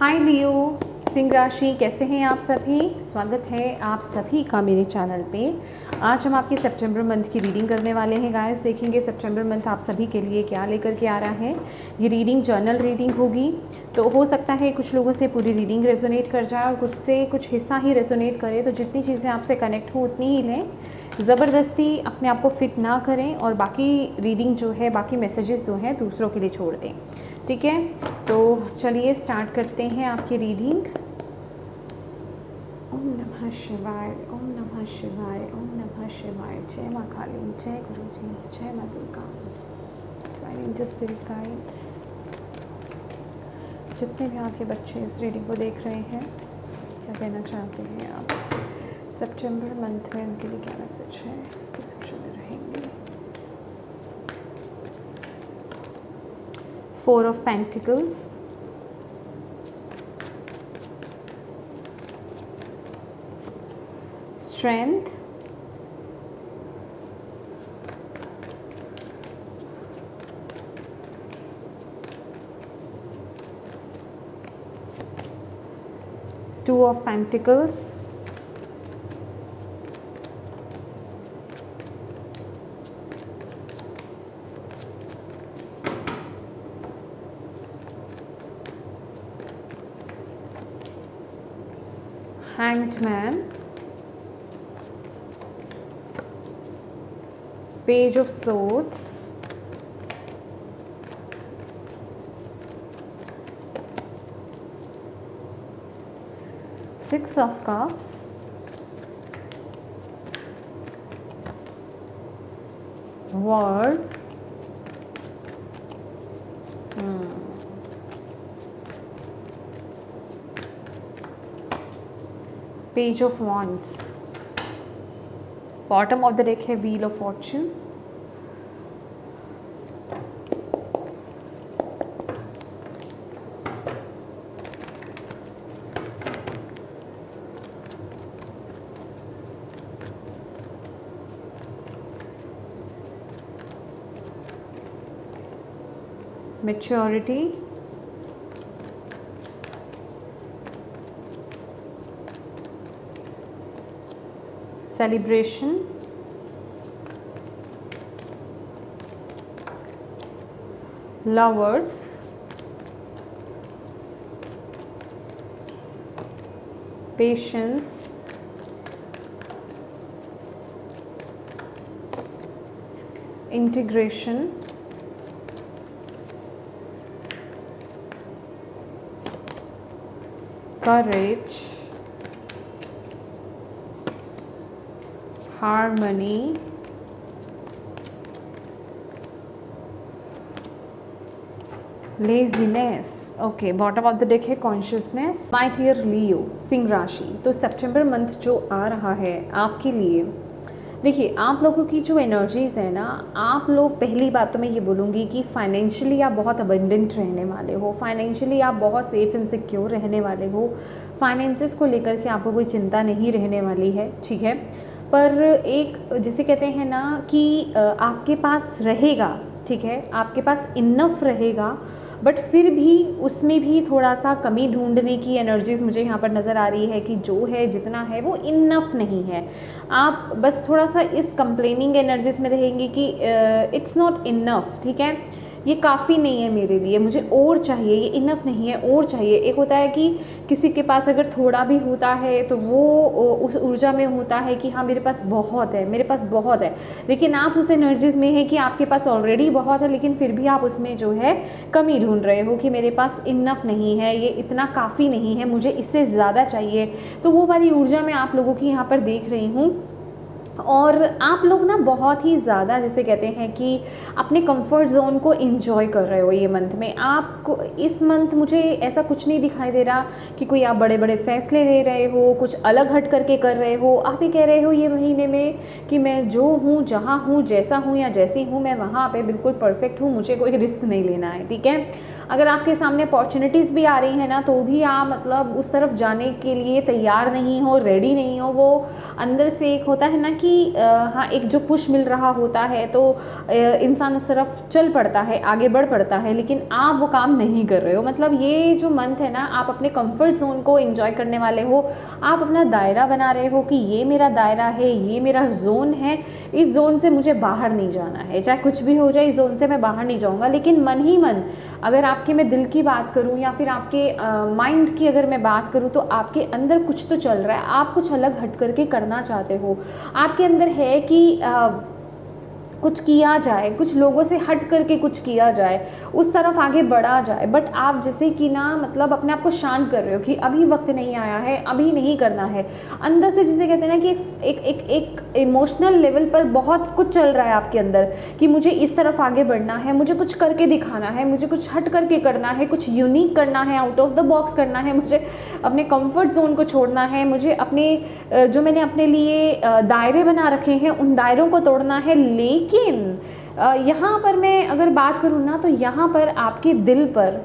हाय लियो, सिंह राशि, कैसे हैं आप सभी। स्वागत है आप सभी का मेरे चैनल पे। आज हम आपकी सितंबर मंथ की रीडिंग करने वाले हैं गाइस। देखेंगे सितंबर मंथ आप सभी के लिए क्या लेकर के आ रहा है। ये रीडिंग जर्नल रीडिंग होगी, तो हो सकता है कुछ लोगों से पूरी रीडिंग रेजोनेट कर जाए और कुछ से कुछ हिस्सा ही रेजोनेट करे। तो जितनी चीज़ें आपसे कनेक्ट हो उतनी ही लें, ज़बरदस्ती अपने आप को फिट ना करें और बाकी रीडिंग जो है, बाकी मैसेजेस जो हैं दूसरों के लिए छोड़ दें। ठीक है, तो चलिए स्टार्ट करते हैं आपकी रीडिंग। ओम नमः शिवाय, ओम नमः शिवाय, ओम नमः शिवाय। जय माँ काली, जय गुरु जी, जय माँ Durga, divine angel spirit guides. जितने भी आपके बच्चे इस रीडिंग को देख रहे हैं, क्या कहना चाहते हैं आप सितंबर मंथ में उनके लिए क्या मैसेज है, किस सिचुएशन में रहेंगे। 4 of Pentacles, Strength, Two of Pentacles, Hanged Man, Page of Swords, Six of Cups, World, Page of Wands, bottom of the deck है wheel of fortune, maturity, celebration, lovers, patience, integration, courage, harmony, laziness. Okay, bottom of the deck है consciousness. My dear Leo, सिंह राशि, तो सितंबर month जो आ रहा है आपके लिए, देखिए आप लोगों की जो एनर्जीज़ है ना, आप लोग, पहली बात तो मैं ये बोलूँगी कि फाइनेंशियली आप बहुत अबंडेंट रहने वाले हो, फाइनेंशियली आप बहुत सेफ एंड सिक्योर रहने वाले हो, फाइनेंसेस को लेकर के आपको कोई चिंता नहीं रहने वाली है। ठीक है, पर एक जिसे कहते हैं ना कि आपके पास रहेगा, ठीक है, आपके पास इनफ रहेगा, बट फिर भी उसमें भी थोड़ा सा कमी ढूंढने की एनर्जीज़ मुझे यहाँ पर नज़र आ रही है कि जो है जितना है वो इनफ नहीं है। आप बस थोड़ा सा इस कंप्लेनिंग एनर्जीज़ में रहेंगे कि इट्स नॉट इनफ, ठीक है, ये काफ़ी नहीं है मेरे लिए, मुझे और चाहिए, ये इनफ नहीं है, और चाहिए। एक होता है कि किसी के पास अगर थोड़ा भी होता है तो वो उस ऊर्जा में होता है कि हाँ मेरे पास बहुत है, मेरे पास बहुत है, लेकिन आप उस एनर्जीज़ में है कि आपके पास ऑलरेडी बहुत है, लेकिन फिर भी आप उसमें जो है कमी ढूंढ रहे हो कि मेरे पास इनफ नहीं है, ये इतना काफ़ी नहीं है, मुझे इससे ज़्यादा चाहिए। तो वो वाली ऊर्जा मैं आप लोगों की यहाँ पर देख रही हूँ। और आप लोग ना बहुत ही ज़्यादा जिसे कहते हैं कि अपने कंफर्ट जोन को एंजॉय कर रहे हो ये मंथ में। आपको इस मंथ मुझे ऐसा कुछ नहीं दिखाई दे रहा कि कोई आप बड़े बड़े फैसले ले रहे हो, कुछ अलग हट करके कर रहे हो। आप ये कह रहे हो ये महीने में कि मैं जो हूँ, जहाँ हूँ, जैसा हूँ या जैसी हूँ, मैं वहाँ पे बिल्कुल परफेक्ट हूँ, मुझे कोई रिस्क नहीं लेना है। ठीक है, अगर आपके सामने अपॉर्चुनिटीज़ भी आ रही हैं ना, तो भी आप मतलब उस तरफ जाने के लिए तैयार नहीं हो, रेडी नहीं हो। वो अंदर से एक होता है ना कि हाँ, एक जो पुश मिल रहा होता है तो इंसान उस तरफ चल पड़ता है, आगे बढ़ पड़ता है, लेकिन आप वो काम नहीं कर रहे हो। मतलब ये जो मंथ है ना, आप अपने कंफर्ट जोन को एंजॉय करने वाले हो, आप अपना दायरा बना रहे हो कि ये मेरा दायरा है, ये मेरा जोन है, इस जोन से मुझे बाहर नहीं जाना है, चाहे कुछ भी हो जाए इस जोन से मैं बाहर नहीं जाऊँगा। लेकिन मन ही मन, अगर आपके मैं दिल की बात करूँ या फिर आपके माइंड की अगर मैं बात करूँ, तो आपके अंदर कुछ तो चल रहा है, आप कुछ अलग हट करके करना चाहते हो। आपके अंदर है कि कुछ किया जाए, कुछ लोगों से हट करके कुछ किया जाए, उस तरफ आगे बढ़ा जाए। बट आप जैसे कि ना, मतलब अपने आप को शांत कर रहे हो कि अभी वक्त नहीं आया है, अभी नहीं करना है। अंदर से जिसे कहते हैं ना कि एक इमोशनल लेवल पर बहुत कुछ चल रहा है आपके अंदर कि मुझे इस तरफ आगे बढ़ना है, मुझे कुछ करके दिखाना है, मुझे कुछ हट करके करना है, कुछ यूनिक करना है, आउट ऑफ द बॉक्स करना है, मुझे अपने कंफर्ट जोन को छोड़ना है, मुझे अपने जो मैंने अपने लिए दायरे बना रखे हैं उन दायरों को तोड़ना है। लेकिन यहाँ पर मैं अगर बात करूँ ना, तो यहाँ पर आपके दिल पर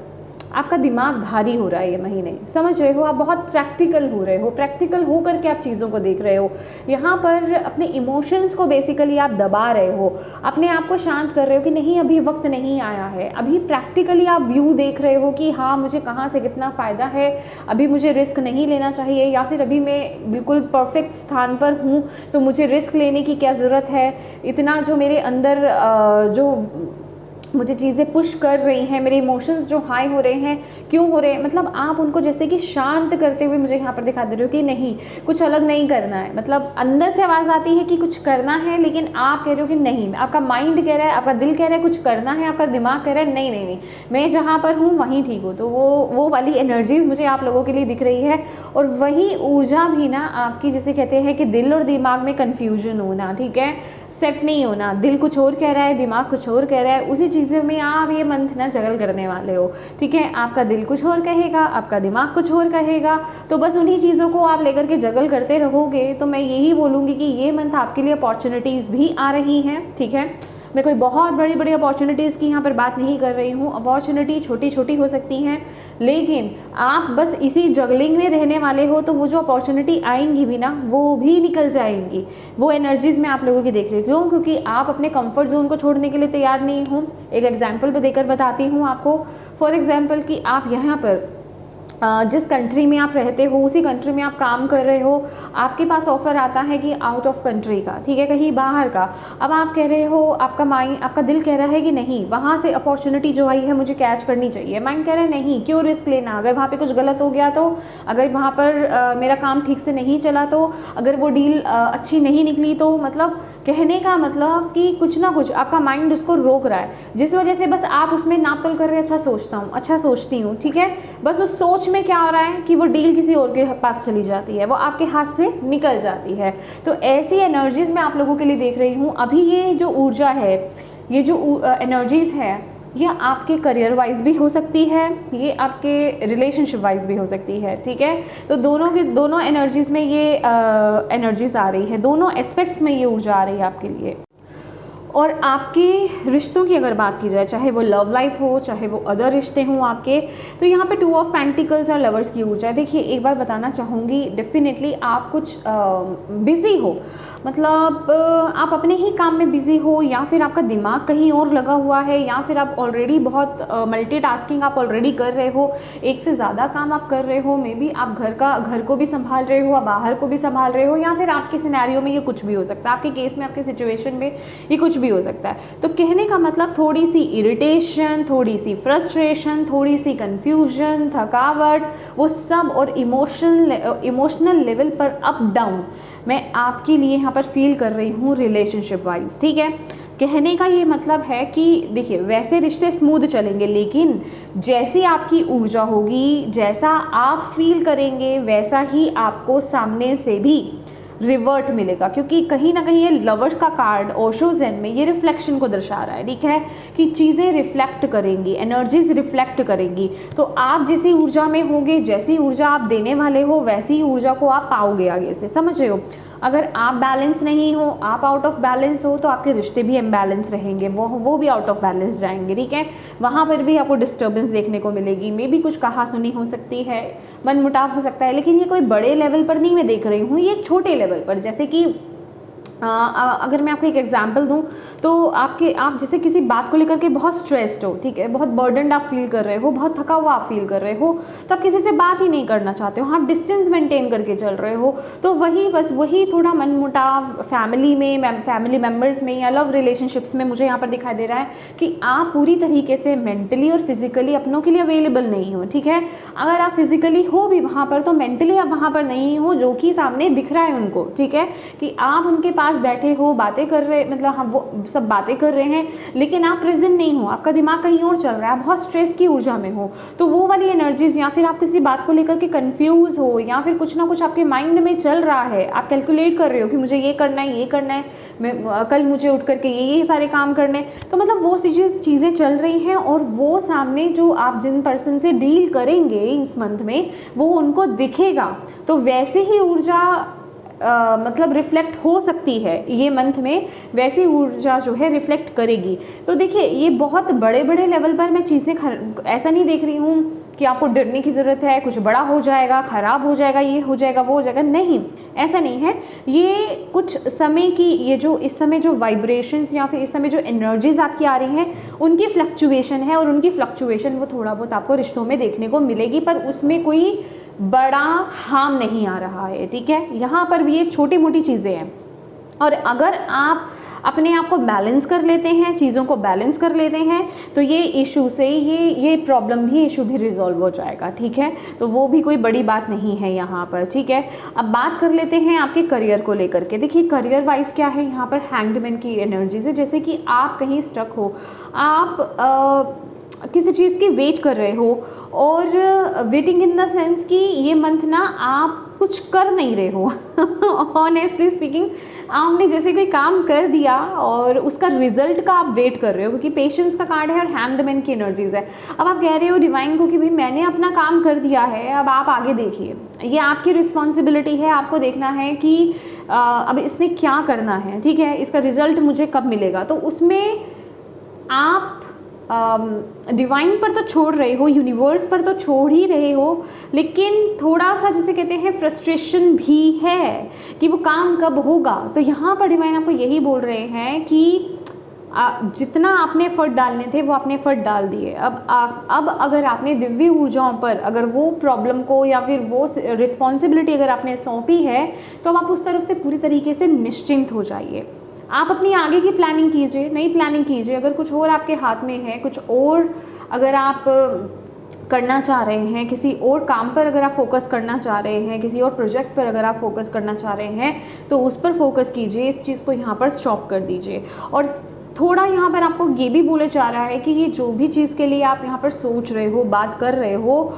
आपका दिमाग भारी हो रहा है ये महीने, समझ रहे हो? आप बहुत प्रैक्टिकल हो रहे हो, प्रैक्टिकल हो करके आप चीज़ों को देख रहे हो। यहाँ पर अपने इमोशंस को बेसिकली आप दबा रहे हो, अपने आप को शांत कर रहे हो कि नहीं, अभी वक्त नहीं आया है। अभी प्रैक्टिकली आप व्यू देख रहे हो कि हाँ, मुझे कहाँ से कितना फ़ायदा है, अभी मुझे रिस्क नहीं लेना चाहिए, या फिर अभी मैं बिल्कुल परफेक्ट स्थान पर हूँ तो मुझे रिस्क लेने की क्या ज़रूरत है। इतना जो मेरे अंदर जो मुझे चीज़ें पुश कर रही हैं, मेरे इमोशंस जो हाई हो रहे हैं, क्यों हो रहे हैं, मतलब आप उनको जैसे कि शांत करते हुए मुझे यहाँ पर दिखा दे रहे हो कि नहीं, कुछ अलग नहीं करना है। मतलब अंदर से आवाज़ आती है कि कुछ करना है, लेकिन आप कह रहे हो कि नहीं, आपका माइंड कह रहा है, आपका दिल कह रहा है कुछ करना है, आपका दिमाग कह रहा है नहीं नहीं नहीं, मैं जहाँ पर हूँ वहीं ठीक हूँ। तो वो वाली एनर्जीज मुझे आप लोगों के लिए दिख रही है। और वही ऊर्जा भी ना आपकी, जिसे कहते हैं कि दिल और दिमाग में कन्फ्यूजन होना, ठीक है, सेट नहीं होना, दिल कुछ और कह रहा है, दिमाग कुछ और कह रहा है, उसी चीज़ों में आप ये मंथ ना जगल करने वाले हो, ठीक है। आपका दिल कुछ और कहेगा, आपका दिमाग कुछ और कहेगा, तो बस उन्हीं चीज़ों को आप लेकर के जगल करते रहोगे। तो मैं यही बोलूँगी कि ये मंथ आपके लिए अपॉर्चुनिटीज़ भी आ रही हैं, ठीक है। मैं कोई बहुत बड़ी बड़ी अपॉर्चुनिटीज़ की यहाँ पर बात नहीं कर रही हूँ, अपॉर्चुनिटी छोटी छोटी हो सकती हैं, लेकिन आप बस इसी जगलिंग में रहने वाले हो, तो वो जो अपॉर्चुनिटी आएंगी भी ना, वो भी निकल जाएंगी। वो एनर्जीज़ मैं आप लोगों की देख रही हूँ, क्यों? क्योंकि आप अपने कंफर्ट जोन को छोड़ने के लिए तैयार नहीं हो। एक एग्जाम्पल भी देकर बताती हूँ आपको। फॉर एग्जाम्पल कि आप यहाँ पर जिस कंट्री में आप रहते हो, उसी कंट्री में आप काम कर रहे हो, आपके पास ऑफ़र आता है कि आउट ऑफ कंट्री का, ठीक है, कहीं बाहर का। अब आप कह रहे हो, आपका दिल कह रहा है कि नहीं, वहाँ से अपॉर्चुनिटी जो आई है मुझे कैच करनी चाहिए। माइंड कह रहा है नहीं, क्यों रिस्क लेना, अगर वहाँ पे कुछ गलत हो गया तो, अगर वहाँ पर मेरा काम ठीक से नहीं चला तो, अगर वो डील अच्छी नहीं निकली तो, मतलब कहने का मतलब कि कुछ ना कुछ आपका माइंड उसको रोक रहा है, जिस वजह से बस आप उसमें नाप तोल कर रहे हैं, अच्छा सोचता हूँ, अच्छा सोचती हूँ, ठीक है। बस उस सोच में क्या हो रहा है कि वो डील किसी और के पास चली जाती है, वो आपके हाथ से निकल जाती है। तो ऐसी एनर्जीज मैं आप लोगों के लिए देख रही हूँ। अभी ये जो ऊर्जा है, ये जो एनर्जीज है, ये आपके करियर वाइज भी हो सकती है, ये आपके रिलेशनशिप वाइज भी हो सकती है, ठीक है। तो दोनों एनर्जीज में ये एनर्जीज आ रही है, दोनों एस्पेक्ट्स में ये ऊर्जा आ रही है आपके लिए। और आपके रिश्तों की अगर बात की जाए, चाहे वो लव लाइफ हो, चाहे वो अदर रिश्ते हों आपके, तो यहाँ पे 2 ऑफ पेंटिकल्स और लवर्स की ऊर्जा है। देखिए, एक बार बताना चाहूँगी, डेफिनेटली आप कुछ बिज़ी हो, मतलब आप अपने ही काम में बिज़ी हो, या फिर आपका दिमाग कहीं और लगा हुआ है, या फिर आप ऑलरेडी बहुत मल्टीटास्किंग आप ऑलरेडी कर रहे हो, एक से ज़्यादा काम आप कर रहे हो। मे बी आप घर को भी संभाल रहे हो, आप बाहर को भी संभाल रहे हो, या फिर आपके सिनेरियो में ये कुछ भी हो सकता है, आपके केस में, आपके सिचुएशन में ये कुछ भी हो सकता है। तो कहने का मतलब थोड़ी सी इरिटेशन, थोड़ी सी फ्रस्ट्रेशन, थोड़ी सी कंफ्यूजन, थकावट, वो सब, और इमोशनल लेवल पर अप डाउन मैं आपके लिए यहाँ पर फील कर रही हूँ रिलेशनशिप वाइज, ठीक है। कहने का ये मतलब है कि देखिए, वैसे रिश्ते स्मूथ चलेंगे, लेकिन जैसी आपकी ऊर्जा होगी, जैसा आप फील करेंगे, वैसा ही आपको सामने से भी रिवर्ट मिलेगा। क्योंकि कहीं ना कहीं ये लवर्स का कार्ड ओशो ज़ेन में ये रिफ्लेक्शन को दर्शा रहा है, ठीक है, कि चीज़ें रिफ्लेक्ट करेंगी, एनर्जीज रिफ्लेक्ट करेंगी। तो आप जैसी ऊर्जा में होंगे, जैसी ऊर्जा आप देने वाले हो, वैसी ऊर्जा को आप पाओगे आगे से, समझ रहे हो। अगर आप बैलेंस नहीं हो, आप आउट ऑफ बैलेंस हो, तो आपके रिश्ते भी इम्बैलेंस रहेंगे, वो भी आउट ऑफ बैलेंस जाएंगे, ठीक है। वहाँ पर भी आपको डिस्टर्बेंस देखने को मिलेगी, मे बी कुछ कहा सुनी हो सकती है, मनमुटाव हो सकता है, लेकिन ये कोई बड़े लेवल पर नहीं मैं देख रही हूँ, ये छोटे लेवल पर, जैसे कि अगर मैं आपको एक एग्जांपल दूं तो आप जैसे किसी बात को लेकर के बहुत स्ट्रेस्ड हो, ठीक है, बहुत बर्डनड आप फील कर रहे हो, बहुत थका हुआ आप फील कर रहे हो, तो आप किसी से बात ही नहीं करना चाहते हो, आप डिस्टेंस मेंटेन करके चल रहे हो। तो वही थोड़ा मनमुटाव फैमिली मेम्बर्स में या लव रिलेशनशिप्स में मुझे यहाँ पर दिखाई दे रहा है कि आप पूरी तरीके से मेंटली और फिजिकली अपनों के लिए अवेलेबल नहीं हो, ठीक है। अगर आप फिजिकली हो भी वहाँ पर तो मेंटली आप वहाँ पर नहीं हो, जो कि सामने दिख रहा है उनको, ठीक है, कि आप उनके पास बैठे हो, बातें कर रहे, मतलब हम वो सब बातें कर रहे हैं, लेकिन आप प्रेजेंट नहीं हो, आपका दिमाग कहीं और चल रहा है, आप बहुत स्ट्रेस की ऊर्जा में हो। तो वो वाली एनर्जीज, या फिर आप किसी बात को लेकर के कंफ्यूज हो, या फिर कुछ ना कुछ आपके माइंड में चल रहा है, आप कैलकुलेट कर रहे हो कि मुझे ये करना है, मैं कल मुझे उठ करके ये सारे काम करने, तो मतलब वो चीज़ें चल रही हैं, और वो सामने जो आप जिन पर्सन से डील करेंगे इस मंथ में वो उनको दिखेगा। तो वैसे ही ऊर्जा मतलब रिफ्लेक्ट हो सकती है ये मंथ में, वैसी ऊर्जा जो है रिफ्लेक्ट करेगी। तो देखिए ये बहुत बड़े बड़े लेवल पर मैं चीज़ें ऐसा नहीं देख रही हूँ कि आपको डरने की ज़रूरत है, कुछ बड़ा हो जाएगा, ख़राब हो जाएगा, ये हो जाएगा, वो हो जाएगा, नहीं, ऐसा नहीं है। ये कुछ समय की, ये जो इस समय जो वाइब्रेशंस या फिर इस समय जो एनर्जीज आपकी आ रही हैं उनकी फ्लक्चुएशन है, और उनकी फ्लक्चुएशन वो थोड़ा बहुत आपको रिश्तों में देखने को मिलेगी, पर उसमें कोई बड़ा हार्म नहीं आ रहा है, ठीक है। यहाँ पर भी ये छोटी मोटी चीज़ें हैं, और अगर आप अपने आप को बैलेंस कर लेते हैं, चीज़ों को बैलेंस कर लेते हैं, तो ये इशू से ये प्रॉब्लम भी, इशू भी रिजॉल्व हो जाएगा, ठीक है। तो वो भी कोई बड़ी बात नहीं है यहाँ पर, ठीक है। अब बात कर लेते हैं आपके करियर को लेकर के। देखिए करियर वाइज क्या है, यहाँ पर हैंगमैन की एनर्जी से, जैसे कि आप कहीं स्टक हो, आप किसी चीज़ की वेट कर रहे हो, और वेटिंग इन द सेंस कि ये मंथ ना आप कुछ कर नहीं रहे हो ऑनेस्टली स्पीकिंग, आपने जैसे कोई काम कर दिया और उसका रिजल्ट का आप वेट कर रहे हो, क्योंकि पेशेंस का कार्ड है और हैंगमैन की एनर्जीज है। अब आप कह रहे हो डिवाइन को कि भाई मैंने अपना काम कर दिया है, अब आप आगे देखिए, ये आपकी रिस्पॉन्सिबिलिटी है, आपको देखना है कि अब इसमें क्या करना है, ठीक है, इसका रिजल्ट मुझे कब मिलेगा। तो उसमें आप डिवाइन पर तो छोड़ रहे हो, यूनिवर्स पर तो छोड़ ही रहे हो, लेकिन थोड़ा सा जिसे कहते हैं फ्रस्ट्रेशन भी है कि वो काम कब होगा। तो यहाँ पर डिवाइन आपको यही बोल रहे हैं कि जितना आपने एफर्ट डालने थे वो आपने एफर्ट डाल दिए। अब अगर आपने दिव्य ऊर्जाओं पर अगर वो प्रॉब्लम को या फिर वो रिस्पॉन्सिबिलिटी अगर आपने सौंपी है, तो अब आप उस तरफ से पूरी तरीके से निश्चिंत हो जाइए। आप अपनी आगे की प्लानिंग कीजिए, नई प्लानिंग कीजिए। अगर कुछ और आपके हाथ में है, कुछ और अगर आप करना चाह रहे हैं, किसी और काम पर अगर आप फोकस करना चाह रहे हैं, किसी और प्रोजेक्ट पर अगर आप फोकस करना चाह रहे हैं, तो उस पर फोकस कीजिए, इस चीज़ को यहाँ पर स्टॉप कर दीजिए। और थोड़ा यहाँ पर आपको ये भी बोला जा रहा है कि ये जो भी चीज़ के लिए आप यहाँ पर सोच रहे हो, बात कर रहे हो,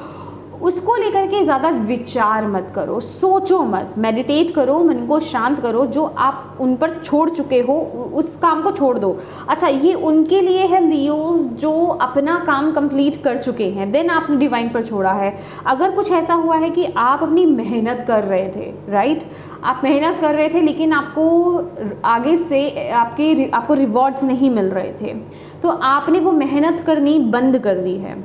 उसको लेकर के ज़्यादा विचार मत करो, सोचो मत, मेडिटेट करो, मन को शांत करो। जो आप उन पर छोड़ चुके हो उस काम को छोड़ दो। अच्छा, ये उनके लिए है लियो जो अपना काम कंप्लीट कर चुके हैं, देन आपने डिवाइन पर छोड़ा है। अगर कुछ ऐसा हुआ है कि आप अपनी मेहनत कर रहे थे, राइट, आप मेहनत कर रहे थे लेकिन आपको आगे से आपको रिवॉर्ड्स नहीं मिल रहे थे, तो आपने वो मेहनत करनी बंद कर दी है,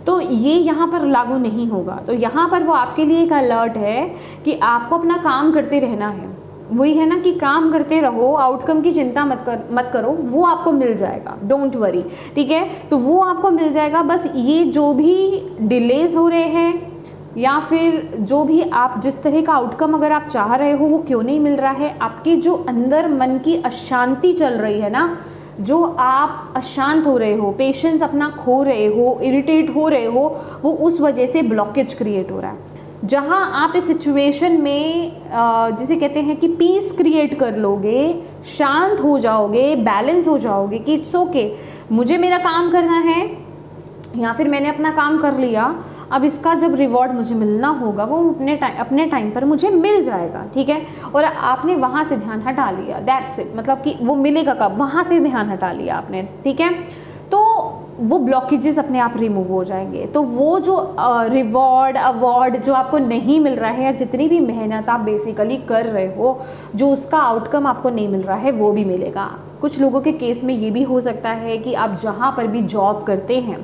तो ये यहाँ पर लागू नहीं होगा। तो यहाँ पर वो आपके लिए एक अलर्ट है कि आपको अपना काम करते रहना है। वही है ना कि काम करते रहो, आउटकम की चिंता मत करो, वो आपको मिल जाएगा, डोंट वरी, ठीक है। तो वो आपको मिल जाएगा। बस ये जो भी डिलेज हो रहे हैं या फिर जो भी आप जिस तरह का आउटकम अगर आप चाह रहे हो वो क्यों नहीं मिल रहा है, आपके जो अंदर मन की अशांति चल रही है ना, जो आप अशांत हो रहे हो, पेशेंस अपना खो रहे हो, इरिटेट हो रहे हो, वो उस वजह से ब्लॉकेज क्रिएट हो रहा है। जहाँ आप इस सिचुएशन में जिसे कहते हैं कि पीस क्रिएट कर लोगे, शांत हो जाओगे, बैलेंस हो जाओगे कि इट्स ओके, मुझे मेरा काम करना है या फिर मैंने अपना काम कर लिया, अब इसका जब रिवॉर्ड मुझे मिलना होगा वो अपने टाइम पर मुझे मिल जाएगा, ठीक है। और आपने वहाँ से ध्यान हटा लिया, दैट्स इट, मतलब कि वो मिलेगा कब, वहाँ से ध्यान हटा लिया आपने, ठीक है। तो वो ब्लॉकेजेस अपने आप रिमूव हो जाएंगे। तो वो जो रिवॉर्ड अवार्ड जो आपको नहीं मिल रहा है, या जितनी भी मेहनत आप बेसिकली कर रहे हो, जो उसका आउटकम आपको नहीं मिल रहा है, वो भी मिलेगा। कुछ लोगों के केस में ये भी हो सकता है कि आप जहाँ पर भी जॉब करते हैं,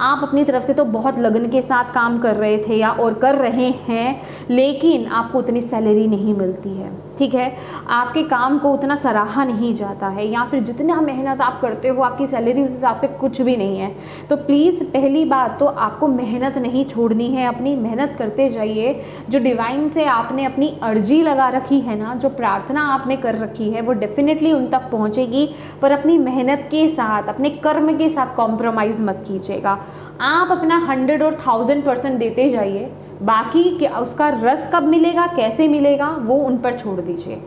आप अपनी तरफ से तो बहुत लगन के साथ काम कर रहे थे या और कर रहे हैं, लेकिन आपको उतनी सैलरी नहीं मिलती है, ठीक है, आपके काम को उतना सराहा नहीं जाता है, या फिर जितना मेहनत आप करते हो आपकी सैलरी उस हिसाब से कुछ भी नहीं है, तो प्लीज़ पहली बात तो आपको मेहनत नहीं छोड़नी है, अपनी मेहनत करते जाइए। जो डिवाइन से आपने अपनी अर्जी लगा रखी है ना, जो प्रार्थना आपने कर रखी है, वो डेफिनेटली उन तक पहुंचेगी, पर अपनी मेहनत के साथ, अपने कर्म के साथ कॉम्प्रोमाइज़ मत कीजिएगा। आप अपना 100 और 1000% देते जाइए, बाकी क्या उसका रस कब मिलेगा, कैसे मिलेगा, वो उन पर छोड़ दीजिए,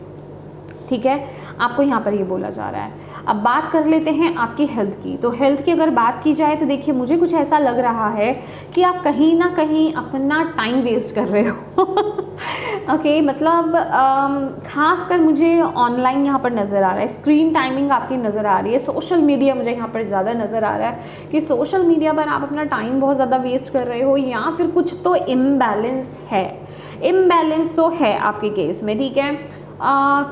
ठीक है। आपको यहाँ पर ये बोला जा रहा है। अब बात कर लेते हैं आपकी हेल्थ की। तो हेल्थ की अगर बात की जाए तो देखिए, मुझे कुछ ऐसा लग रहा है कि आप कहीं ना कहीं अपना टाइम वेस्ट कर रहे हो ओके, मतलब खासकर मुझे ऑनलाइन यहाँ पर नज़र आ रहा है, स्क्रीन टाइमिंग आपकी नज़र आ रही है, सोशल मीडिया मुझे यहाँ पर ज़्यादा नज़र आ रहा है कि सोशल मीडिया पर आप अपना टाइम बहुत ज़्यादा वेस्ट कर रहे हो, या फिर कुछ तो इम्बैलेंस है, इम्बैलेंस तो है आपके केस में, ठीक है।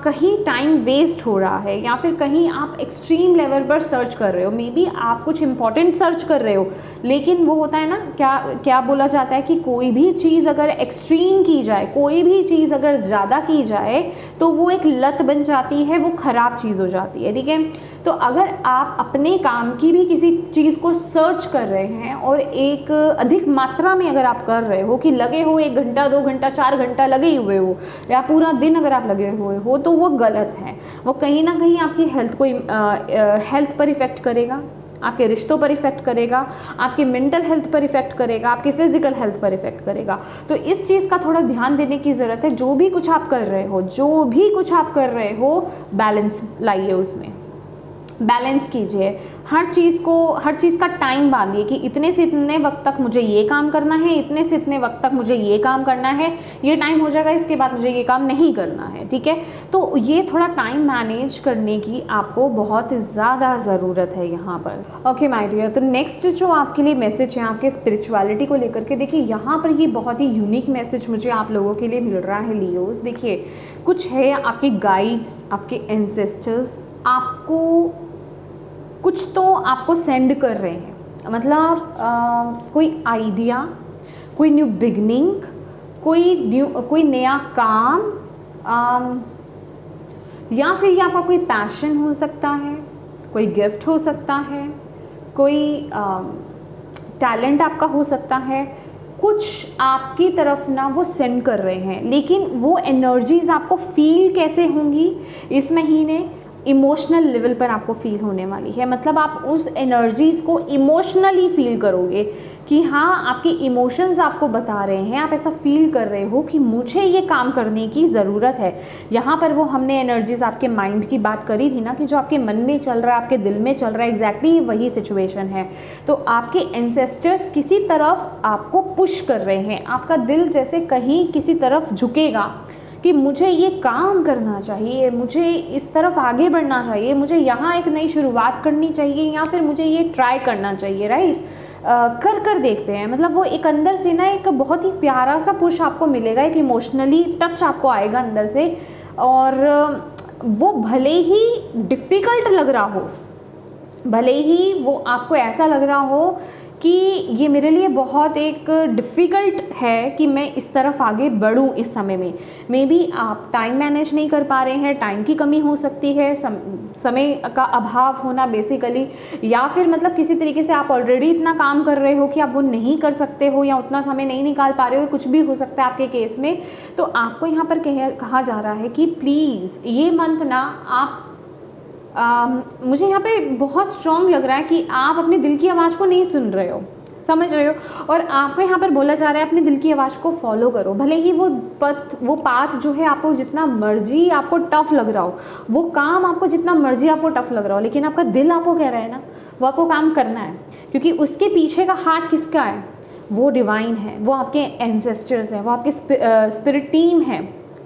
कहीं टाइम वेस्ट हो रहा है, या फिर कहीं आप एक्सट्रीम लेवल पर सर्च कर रहे हो, मे बी आप कुछ इंपॉर्टेंट सर्च कर रहे हो, लेकिन वो होता है ना, क्या बोला जाता है कि कोई भी चीज़ अगर एक्सट्रीम की जाए, कोई भी चीज़ अगर ज़्यादा की जाए तो वो एक लत बन जाती है, वो ख़राब चीज़ हो जाती है, ठीक है। तो अगर आप अपने काम की भी किसी चीज़ को सर्च कर रहे हैं और एक अधिक मात्रा में अगर आप कर रहे हो कि लगे हो 1 घंटा 2 घंटा 4 घंटा लगे हुए हो, या पूरा दिन अगर आप लगे हुए हो, तो वो गलत है। वो कहीं ना कहीं आपकी हेल्थ को हेल्थ पर इफ़ेक्ट करेगा, आपके रिश्तों पर इफ़ेक्ट करेगा, आपके मेंटल हेल्थ पर इफ़ेक्ट करेगा, आपके फिजिकल हेल्थ पर इफ़ेक्ट करेगा। तो इस चीज़ का थोड़ा ध्यान देने की ज़रूरत है। जो भी कुछ आप कर रहे हो, जो भी कुछ आप कर रहे हो, बैलेंस लाइए, उसमें बैलेंस कीजिए। हर चीज़ का टाइम बांधिए कि इतने से इतने वक्त तक मुझे ये काम करना है, इतने से इतने वक्त तक मुझे ये काम करना है, ये टाइम हो जाएगा इसके बाद मुझे ये काम नहीं करना है, ठीक है। तो ये थोड़ा टाइम मैनेज करने की आपको बहुत ज़्यादा ज़रूरत है यहाँ पर। ओके माय डियर, तो नेक्स्ट जो आपके लिए मैसेज है आपके स्पिरिचुअलिटी को लेकर के, देखिए यहाँ पर ये बहुत ही यूनिक मैसेज मुझे आप लोगों के लिए मिल रहा है लियोस। देखिए, कुछ है आपके गाइड्स, आपके एंसेस्टर्स आपको कुछ तो आपको सेंड कर रहे हैं, मतलब कोई आइडिया, कोई न्यू बिगनिंग, कोई नया काम, या फिर ये आपका कोई पैशन हो सकता है, कोई गिफ्ट हो सकता है, कोई टैलेंट आपका हो सकता है, कुछ आपकी तरफ ना वो सेंड कर रहे हैं। लेकिन वो एनर्जीज आपको फील कैसे होंगी इस महीने, इमोशनल लेवल पर आपको फील होने वाली है। मतलब आप उस एनर्जीज़ को इमोशनली फील करोगे कि हाँ, आपके इमोशंस आपको बता रहे हैं, आप ऐसा फील कर रहे हो कि मुझे ये काम करने की ज़रूरत है। यहाँ पर वो हमने एनर्जीज़ आपके माइंड की बात करी थी ना, कि जो आपके मन में चल रहा है, आपके दिल में चल रहा है, एग्जैक्टली वही सिचुएशन है। तो आपके एंसेस्टर्स किसी तरफ आपको पुश कर रहे हैं, आपका दिल जैसे कहीं किसी तरफ झुकेगा कि मुझे ये काम करना चाहिए, मुझे इस तरफ आगे बढ़ना चाहिए, मुझे यहाँ एक नई शुरुआत करनी चाहिए, या फिर मुझे ये ट्राई करना चाहिए, राइट। कर देखते हैं, मतलब वो एक अंदर से ना एक बहुत ही प्यारा सा पुश आपको मिलेगा, एक इमोशनली टच आपको आएगा अंदर से। और वो भले ही डिफ़िकल्ट लग रहा हो, भले ही वो आपको ऐसा लग रहा हो कि ये मेरे लिए बहुत एक डिफ़िकल्ट है कि मैं इस तरफ आगे बढ़ूं इस समय में, मे बी आप टाइम मैनेज नहीं कर पा रहे हैं, टाइम की कमी हो सकती है, समय का अभाव होना बेसिकली, या फिर मतलब किसी तरीके से आप ऑलरेडी इतना काम कर रहे हो कि आप वो नहीं कर सकते हो, या उतना समय नहीं निकाल पा रहे हो, कुछ भी हो सकता है आपके केस में। तो आपको यहाँ पर कहा जा रहा है कि प्लीज़ ये मंथ ना आप मुझे यहाँ पे बहुत स्ट्रॉन्ग लग रहा है कि आप अपने दिल की आवाज़ को नहीं सुन रहे हो, समझ रहे हो। और आपको यहाँ पर बोला जा रहा है अपने दिल की आवाज़ को फॉलो करो, भले ही वो पाथ जो है आपको जितना मर्जी आपको टफ लग रहा हो, वो काम आपको जितना मर्जी आपको टफ लग रहा हो, लेकिन आपका दिल आपको कह रहा है ना, वो आपको काम करना है, क्योंकि उसके पीछे का हाथ किसका है, वो डिवाइन है, वो आपके एंसेस्टर्स हैं, वो आपकी स्पिरिट टीम है,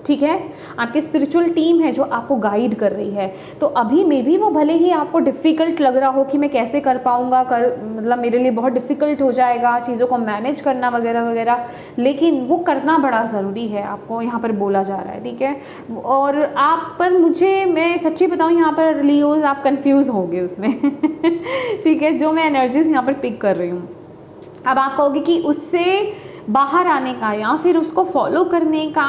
ठीक है, आपकी स्पिरिचुअल टीम है जो आपको गाइड कर रही है। तो अभी मे भी वो भले ही आपको डिफ़िकल्ट लग रहा हो कि मैं कैसे कर पाऊँगा, मतलब मेरे लिए बहुत डिफ़िकल्ट हो जाएगा चीज़ों को मैनेज करना वगैरह वगैरह, लेकिन वो करना बड़ा ज़रूरी है, आपको यहाँ पर बोला जा रहा है, ठीक है। और आप पर मैं सच्ची बताऊँ, यहाँ पर लियोज आप कन्फ्यूज़ होंगे उसमें ठीक है, जो मैं एनर्जीज़ यहाँ पर पिक कर रही हूँ। अब आप कहोगे कि उससे बाहर आने का या फिर उसको फॉलो करने का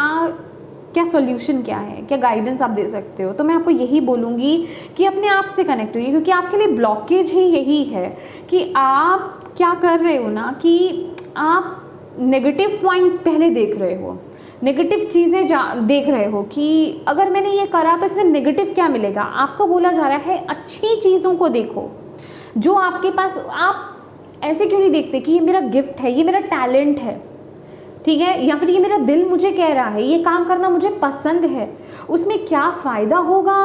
क्या सॉल्यूशन क्या है, क्या गाइडेंस आप दे सकते हो, तो मैं आपको यही बोलूँगी कि अपने आप से कनेक्ट होइए, क्योंकि आपके लिए ब्लॉकेज ही यही है कि आप क्या कर रहे हो ना, कि आप नेगेटिव पॉइंट पहले देख रहे हो, नेगेटिव चीज़ें देख रहे हो कि अगर मैंने ये करा तो इसमें नेगेटिव क्या मिलेगा। आपको बोला जा रहा है अच्छी चीज़ों को देखो जो आपके पास। आप ऐसे क्यों नहीं देखते कि ये मेरा गिफ्ट है, ये मेरा टैलेंट है, ठीक है, या फिर ये मेरा दिल मुझे कह रहा है ये काम करना मुझे पसंद है, उसमें क्या फ़ायदा होगा,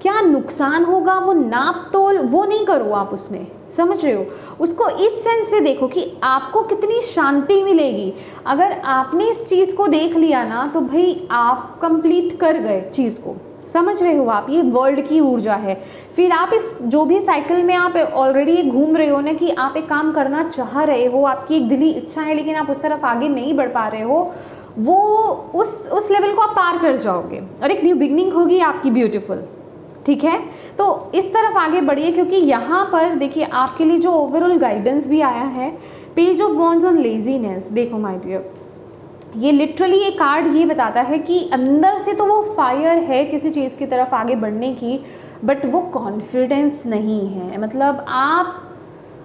क्या नुकसान होगा, वो नाप तोल वो नहीं करो आप उसमें, समझ रहे हो। उसको इस सेंस से देखो कि आपको कितनी शांति मिलेगी। अगर आपने इस चीज़ को देख लिया ना तो भाई आप कंप्लीट कर गए चीज़ को, समझ रहे हो आप। ये वर्ल्ड की ऊर्जा है। फिर आप इस जो भी साइकिल में आप ऑलरेडी घूम रहे हो ना, कि आप एक काम करना चाह रहे हो, आपकी एक दिली इच्छा है लेकिन आप उस तरफ आगे नहीं बढ़ पा रहे हो, वो उस लेवल को आप पार कर जाओगे और एक न्यू बिगनिंग होगी आपकी ब्यूटीफुल, ठीक है। तो इस तरफ आगे बढ़िए, क्योंकि यहाँ पर देखिए आपके लिए जो ओवरऑल गाइडेंस भी आया है, page of wands on laziness. देखो माय डियर, ये लिटरली ये कार्ड ये बताता है कि अंदर से तो वो फायर है किसी चीज़ की तरफ आगे बढ़ने की, बट वो कॉन्फिडेंस नहीं है। मतलब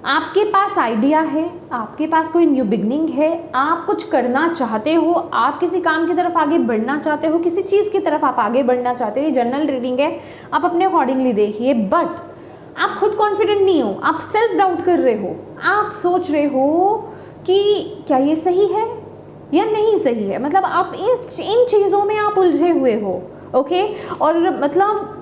आपके पास आइडिया है, आपके पास कोई न्यू बिगनिंग है, आप कुछ करना चाहते हो, आप किसी काम की तरफ आगे बढ़ना चाहते हो, किसी चीज़ की तरफ आप आगे बढ़ना चाहते हो। ये जनरल रीडिंग है, आप अपने अकॉर्डिंगली देखिए, बट आप खुद कॉन्फिडेंट नहीं हो, आप सेल्फ डाउट कर रहे हो, आप सोच रहे हो कि क्या ये सही है या नहीं सही है। मतलब आप इन चीज़ों में आप उलझे हुए हो, ओके। और मतलब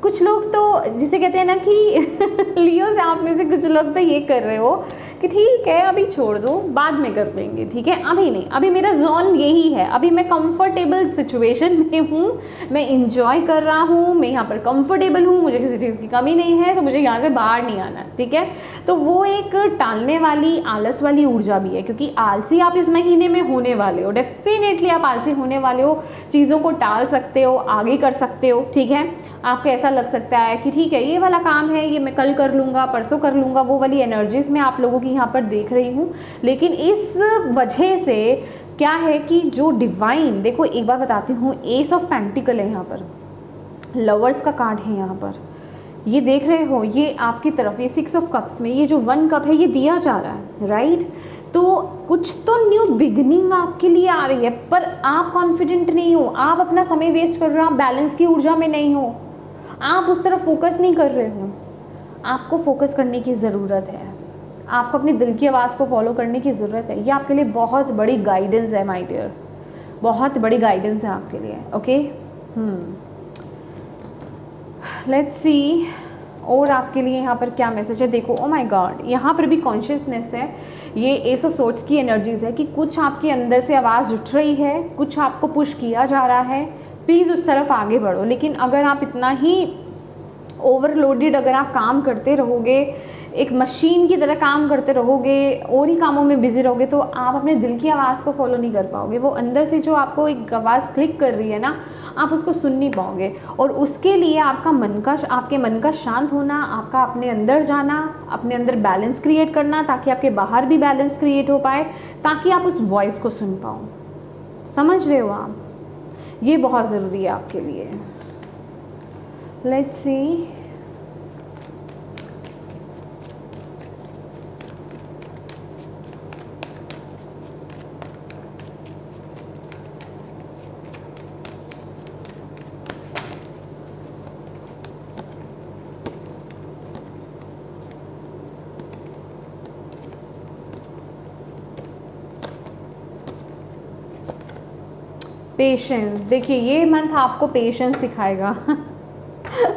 कुछ लोग तो जिसे कहते हैं ना कि लियो से आप में से कुछ लोग तो ये कर रहे हो कि ठीक है अभी छोड़ दो, बाद में कर लेंगे, ठीक है, अभी नहीं, अभी मेरा जोन यही है, अभी मैं कंफर्टेबल सिचुएशन में हूँ, मैं इंजॉय कर रहा हूँ, मैं यहाँ पर कंफर्टेबल हूँ, मुझे किसी चीज़ की कमी नहीं है, तो मुझे यहाँ से बाहर नहीं आना, ठीक है। तो वो एक टालने वाली, आलस वाली ऊर्जा भी है, क्योंकि आलसी आप इस महीने में होने वाले हो, डेफिनेटली आप आलसी होने वाले हो, चीज़ों को टाल सकते हो, आगे कर सकते हो, ठीक है। आपको ऐसा लग सकता है कि ठीक है ये वाला काम है, ये मैं कल कर लूँगा, परसों कर लूँगा, वो वाली एनर्जीज में आप लोगों की यहाँ पर देख रही हूँ। लेकिन इस वजह से क्या है कि जो डिवाइन, देखो एक बार बताती हूँ, एस ऑफ पेंटिकल है यहाँ पर, लवर्स का कार्ड है यहाँ पर, ये देख रहे हो, ये आपकी तरफ, ये 6 ऑफ कप्स में ये जो 1 कप है ये दिया जा रहा है, राइट। तो कुछ तो न्यू बिगनिंग आपके लिए आ रही है, पर आप कॉन्फिडेंट नहीं हो, आप अपना समय वेस्ट कर रहे हो, आप बैलेंस की ऊर्जा में नहीं हो, आप उस तरफ फोकस नहीं कर रहे हो। आपको फोकस करने की ज़रूरत है, आपको अपने दिल की आवाज़ को फॉलो करने की ज़रूरत है। ये आपके लिए बहुत बड़ी गाइडेंस है माय डियर, बहुत बड़ी गाइडेंस है आपके लिए, ओके। लेट्स सी और आपके लिए यहाँ पर क्या मैसेज है। देखो ओ माय गॉड, यहाँ पर भी कॉन्शियसनेस है, ये एस ऑफ सोर्ड्स की एनर्जीज है कि कुछ आपके अंदर से आवाज़ उठ रही है, कुछ आपको पुश किया जा रहा है, प्लीज़ उस तरफ आगे बढ़ो। लेकिन अगर आप इतना ही ओवरलोडेड अगर आप काम करते रहोगे, एक मशीन की तरह काम करते रहोगे, और ही कामों में बिजी रहोगे, तो आप अपने दिल की आवाज़ को फॉलो नहीं कर पाओगे। वो अंदर से जो आपको एक आवाज़ क्लिक कर रही है ना, आप उसको सुन नहीं पाओगे। और उसके लिए आपके मन का शांत होना, आपका अपने अंदर जाना, अपने अंदर बैलेंस क्रिएट करना, ताकि आपके बाहर भी बैलेंस क्रिएट हो पाए, ताकि आप उस वॉइस को सुन पाओ। समझ रहे हो आप, ये बहुत ज़रूरी है आपके लिए। Let's see, patience. देखिए ये मंथ आपको पेशेंस सिखाएगा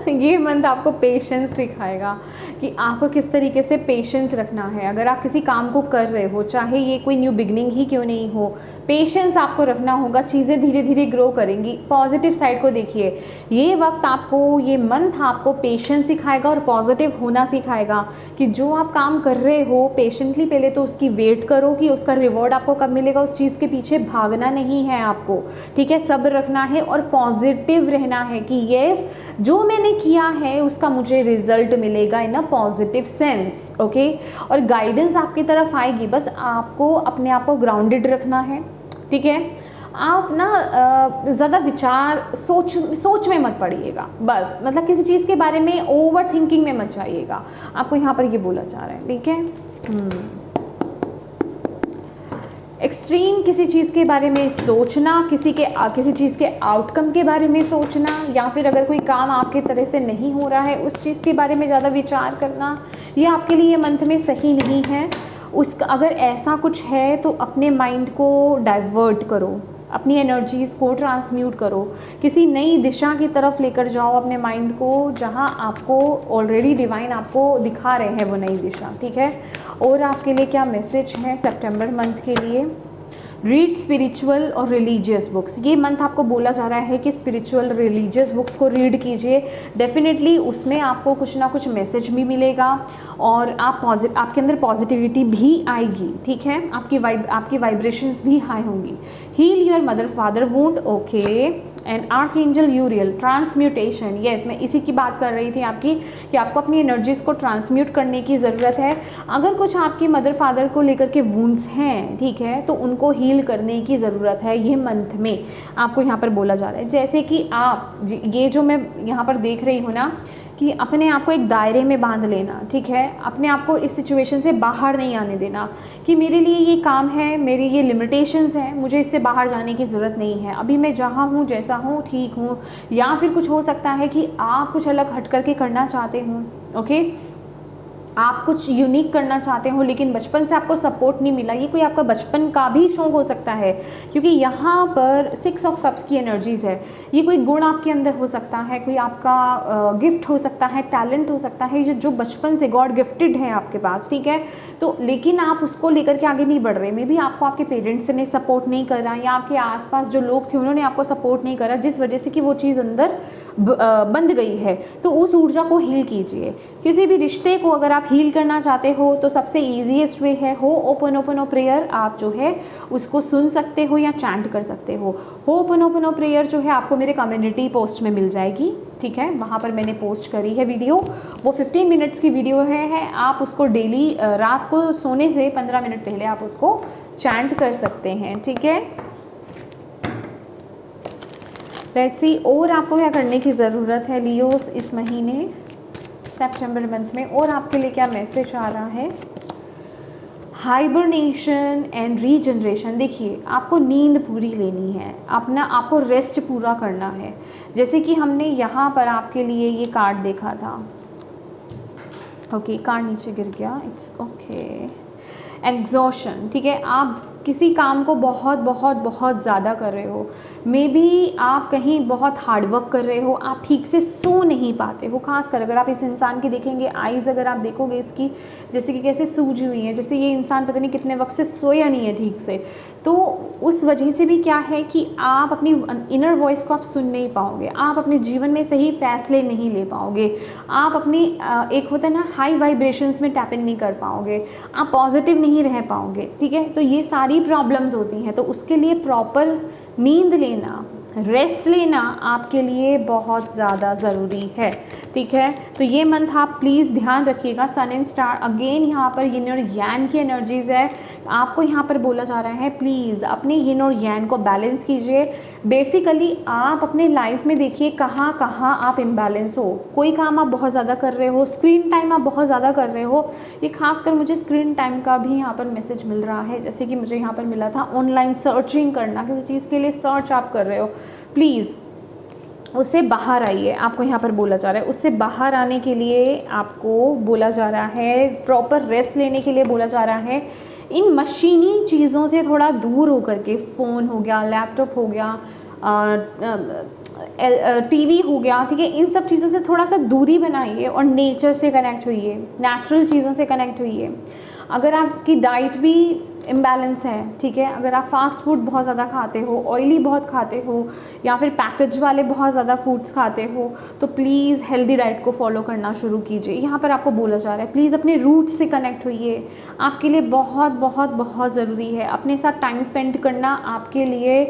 ये मंथ आपको पेशेंस सिखाएगा कि आपको किस तरीके से पेशेंस रखना है। अगर आप किसी काम को कर रहे हो, चाहे ये कोई न्यू बिगनिंग ही क्यों नहीं हो, पेशेंस आपको रखना होगा, चीज़ें धीरे धीरे ग्रो करेंगी। पॉजिटिव साइड को देखिए, ये वक्त आपको, ये मंथ आपको पेशेंस सिखाएगा और पॉजिटिव होना सिखाएगा कि जो आप काम कर रहे हो पेशेंटली पहले तो उसकी वेट करो कि उसका रिवॉर्ड आपको कब मिलेगा, उस चीज़ के पीछे भागना नहीं है आपको, ठीक है, सब्र रखना है और पॉजिटिव रहना है कि येस जो मैंने किया है उसका मुझे रिजल्ट मिलेगा इन अ पॉजिटिव सेंस, ओके। और गाइडेंस आपकी तरफ आएगी, बस आपको अपने आप को ग्राउंडेड रखना है, ठीक है। आप ना ज़्यादा विचार सोच में मत पड़िएगा, बस मतलब किसी चीज़ के बारे में ओवर थिंकिंग में मत जाइएगा, आपको यहाँ पर ये बोला जा रहा है, ठीक है। एक्सट्रीम किसी चीज़ के बारे में सोचना, किसी चीज़ के आउटकम के बारे में सोचना, या फिर अगर कोई काम आपके तरह से नहीं हो रहा है उस चीज़ के बारे में ज़्यादा विचार करना, ये आपके लिए मंथ में सही नहीं है। अगर ऐसा कुछ है तो अपने माइंड को डाइवर्ट करो, अपनी एनर्जीज़ को ट्रांसम्यूट करो, किसी नई दिशा की तरफ लेकर जाओ अपने माइंड को, जहां आपको ऑलरेडी डिवाइन आपको दिखा रहे हैं वो नई दिशा, ठीक है। और आपके लिए क्या मैसेज है सितंबर मंथ के लिए? रीड स्पिरिचुअल और रिलीजियस बुक्स। ये मंथ आपको बोला जा रहा है कि स्पिरिचुअल रिलीजियस बुक्स को रीड कीजिए, डेफिनेटली उसमें आपको कुछ ना कुछ मैसेज भी मिलेगा और आपके अंदर पॉजिटिविटी भी आएगी, ठीक है। आपकी वाइब्रेशंस भी हाई होंगी। Heal your mother father wound, okay. And archangel Uriel transmutation, yes मैं इसी की बात कर रही थी आपकी, कि आपको अपनी एनर्जीज़ को ट्रांसम्यूट करने की ज़रूरत है। अगर कुछ आपके मदर फादर को लेकर के वुंड्स हैं, ठीक है, तो उनको हील करने की ज़रूरत है ये मंथ में, आपको यहाँ पर बोला जा रहा है। जैसे कि आप ये जो मैं यहाँ पर देख रही हूँ ना, कि अपने आप को एक दायरे में बांध लेना, ठीक है, अपने आप को इस सिचुएशन से बाहर नहीं आने देना कि मेरे लिए ये काम है, मेरी ये लिमिटेशंस हैं, मुझे इससे बाहर जाने की ज़रूरत नहीं है, अभी मैं जहाँ हूँ जैसा हूँ ठीक हूँ। या फिर कुछ हो सकता है कि आप कुछ अलग हट करके करना चाहते हो, ओके, आप कुछ यूनिक करना चाहते हो लेकिन बचपन से आपको सपोर्ट नहीं मिला, ये कोई आपका बचपन का भी शौक हो सकता है, क्योंकि यहाँ पर 6 ऑफ कप्स की एनर्जीज़ है। ये कोई गुण आपके अंदर हो सकता है, कोई आपका गिफ्ट हो सकता है, टैलेंट हो सकता है, जो बचपन से गॉड गिफ्टेड है आपके पास, ठीक है। तो लेकिन आप उसको लेकर के आगे नहीं बढ़ रहे, मे बी आपको आपके पेरेंट्स ने सपोर्ट नहीं करा, या आपके आसपास जो लोग थे उन्होंने आपको सपोर्ट नहीं करा, जिस वजह से कि वो चीज़ अंदर बंद गई है। तो उस ऊर्जा को हील कीजिए। किसी भी रिश्ते को अगर आप हील करना चाहते हो तो सबसे ईजीएस्ट वे है होओपोनोपोनो प्रेयर। आप जो है उसको सुन सकते हो या चैंट कर सकते हो। होओपोनोपोनो प्रेयर जो है आपको मेरे कम्युनिटी पोस्ट में मिल जाएगी, ठीक है, वहाँ पर मैंने पोस्ट करी है वीडियो। वो 15 मिनट्स की वीडियो है, आप उसको डेली रात को सोने से 15 मिनट पहले आप उसको चैंट कर सकते हैं, ठीक है। लेट्स सी और आपको क्या करने की ज़रूरत है लियोस इस महीने सितंबर मंथ में, और आपके लिए क्या मैसेज आ रहा है? Hibernation and regeneration. देखिए आपको नींद पूरी लेनी है, आपको रेस्ट पूरा करना है। जैसे कि हमने यहाँ पर आपके लिए ये कार्ड देखा था, ओके, कार्ड नीचे गिर गया, इट्स ओके। एग्जॉशन, ठीक है, आप किसी काम को बहुत बहुत बहुत ज़्यादा कर रहे हो, मे बी आप कहीं बहुत हार्डवर्क कर रहे हो, आप ठीक से सो नहीं पाते हो। खासकर अगर आप इस इंसान की देखेंगे आइज़, अगर आप देखोगे इसकी जैसे कि कैसे सूजी हुई है, जैसे ये इंसान पता नहीं कितने वक्त से सोया नहीं है ठीक से, तो उस वजह से भी क्या है कि आप अपनी इनर वॉइस को आप सुन नहीं पाओगे, आप अपने जीवन में सही फैसले नहीं ले पाओगे, आप अपनी एक होता है ना हाई वाइब्रेशंस में टैप इन नहीं कर पाओगे, आप पॉजिटिव नहीं रह पाओगे, ठीक है। तो ये सारी प्रॉब्लम्स होती हैं, तो उसके लिए प्रॉपर नींद लेना, रेस्ट लेना आपके लिए बहुत ज़्यादा ज़रूरी है, ठीक है। तो ये मंथ आप प्लीज़ ध्यान रखिएगा। सन एंड स्टार अगेन यहाँ पर यिन और यांग की एनर्जीज़ है, आपको यहाँ पर बोला जा रहा है प्लीज़ अपने यिन और यांग को बैलेंस कीजिए। बेसिकली आप अपने लाइफ में देखिए कहाँ कहाँ आप इम्बैलेंस हो। कोई काम आप बहुत ज़्यादा कर रहे हो, स्क्रीन टाइम आप बहुत ज़्यादा कर रहे हो, ये खासकर मुझे स्क्रीन टाइम का भी यहाँ पर मैसेज मिल रहा है, जैसे कि मुझे यहाँ पर मिला था ऑनलाइन सर्चिंग करना, किसी चीज़ के लिए सर्च आप कर रहे हो, प्लीज़ उससे बाहर आइए। आपको यहाँ पर बोला जा रहा है उससे बाहर आने के लिए आपको बोला जा रहा है, प्रॉपर रेस्ट लेने के लिए बोला जा रहा है। इन मशीनी चीज़ों से थोड़ा दूर होकर के, फ़ोन हो गया, लैपटॉप हो गया, टीवी हो गया, ठीक है, इन सब चीज़ों से थोड़ा सा दूरी बनाइए और नेचर से कनेक्ट होइए, नेचुरल चीज़ों से कनेक्ट होइए। अगर आपकी डाइट भी इम्बैलेंस है, ठीक है, अगर आप फास्ट फूड बहुत ज़्यादा खाते हो, ऑयली बहुत खाते हो, या फिर पैकेज वाले बहुत ज़्यादा फूड्स खाते हो, तो प्लीज़ हेल्दी डाइट को फॉलो करना शुरू कीजिए। यहाँ पर आपको बोला जा रहा है प्लीज़ अपने रूट से कनेक्ट होइए, आपके लिए बहुत बहुत बहुत ज़रूरी है। अपने साथ टाइम स्पेंड करना आपके लिए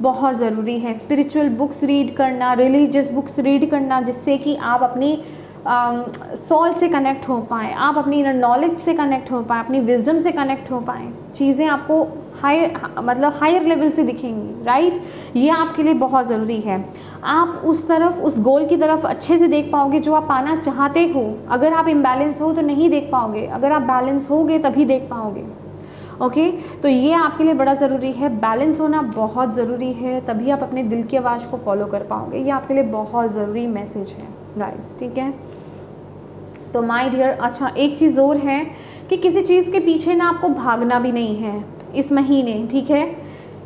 बहुत ज़रूरी है। स्पिरिचुअल बुक्स रीड करना, रिलीजियस बुक्स रीड करना, जिससे कि आप अपनी सोल से कनेक्ट हो पाएँ, आप अपनी इनर नॉलेज से कनेक्ट हो पाएँ, अपनी विजडम से कनेक्ट हो पाएँ, चीज़ें आपको हायर लेवल से दिखेंगी, राइट। ये आपके लिए बहुत ज़रूरी है। आप उस गोल की तरफ अच्छे से देख पाओगे जो आप पाना चाहते हो। अगर आप इम्बैलेंस हो तो नहीं देख पाओगे, अगर आप बैलेंस होगे तभी देख पाओगे। ओके, तो ये आपके लिए बड़ा ज़रूरी है। बैलेंस होना बहुत ज़रूरी है, तभी आप अपने दिल की आवाज़ को फॉलो कर पाओगे। ये आपके लिए बहुत ज़रूरी मैसेज है गाइस, ठीक है। तो माय डियर, अच्छा एक चीज़ और है कि किसी चीज़ के पीछे ना आपको भागना भी नहीं है इस महीने, ठीक है।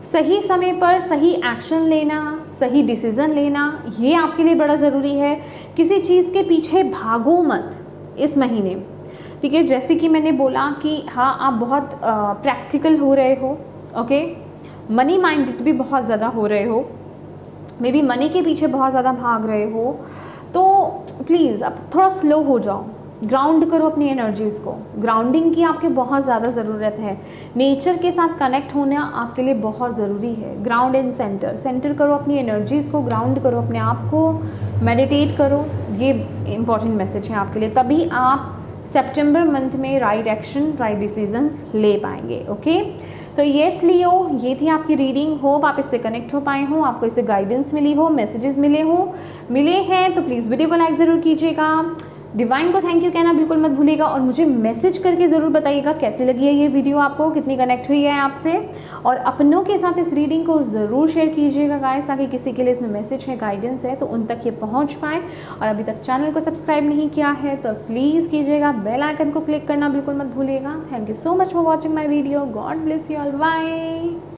सही समय पर सही एक्शन लेना, सही डिसीज़न लेना, ये आपके लिए बड़ा ज़रूरी है। किसी चीज़ के पीछे भागो मत इस महीने, ठीक है। जैसे कि मैंने बोला कि हाँ, आप बहुत प्रैक्टिकल हो रहे हो, ओके, मनी माइंडेड भी बहुत ज़्यादा हो रहे हो, मे बी मनी के पीछे बहुत ज़्यादा भाग रहे हो, तो प्लीज़ आप थोड़ा स्लो हो जाओ, ग्राउंड करो अपनी एनर्जीज़ को। ग्राउंडिंग की आपके बहुत ज़्यादा ज़रूरत है। नेचर के साथ कनेक्ट होना आपके लिए बहुत ज़रूरी है। ग्राउंड एंड सेंटर करो अपनी एनर्जीज़ को, ग्राउंड करो अपने आप को, मेडिटेट करो। ये इंपॉर्टेंट मैसेज है आपके लिए, तभी आप सितंबर मंथ में राइट एक्शन, राइट डिसीजंस ले पाएंगे। ओके, तो येस लियो, ये थी आपकी रीडिंग। होप आप इससे कनेक्ट हो पाए हो, आपको इससे गाइडेंस मिली हो, मैसेजेस मिले हैं तो प्लीज़ वीडियो को लाइक ज़रूर कीजिएगा। डिवाइन को थैंक यू कहना बिल्कुल मत भूलिएगा, और मुझे मैसेज करके ज़रूर बताइएगा कैसे लगी है ये वीडियो, आपको कितनी कनेक्ट हुई है आपसे। और अपनों के साथ इस रीडिंग को ज़रूर शेयर कीजिएगा गाइस, ताकि किसी के लिए इसमें मैसेज है, गाइडेंस है, तो उन तक ये पहुंच पाए। और अभी तक चैनल को सब्सक्राइब नहीं किया है तो प्लीज़ कीजिएगा, बेल आइकन को क्लिक करना बिल्कुल मत भूलिएगा। Thank you so much for watching my video. God bless you all, bye.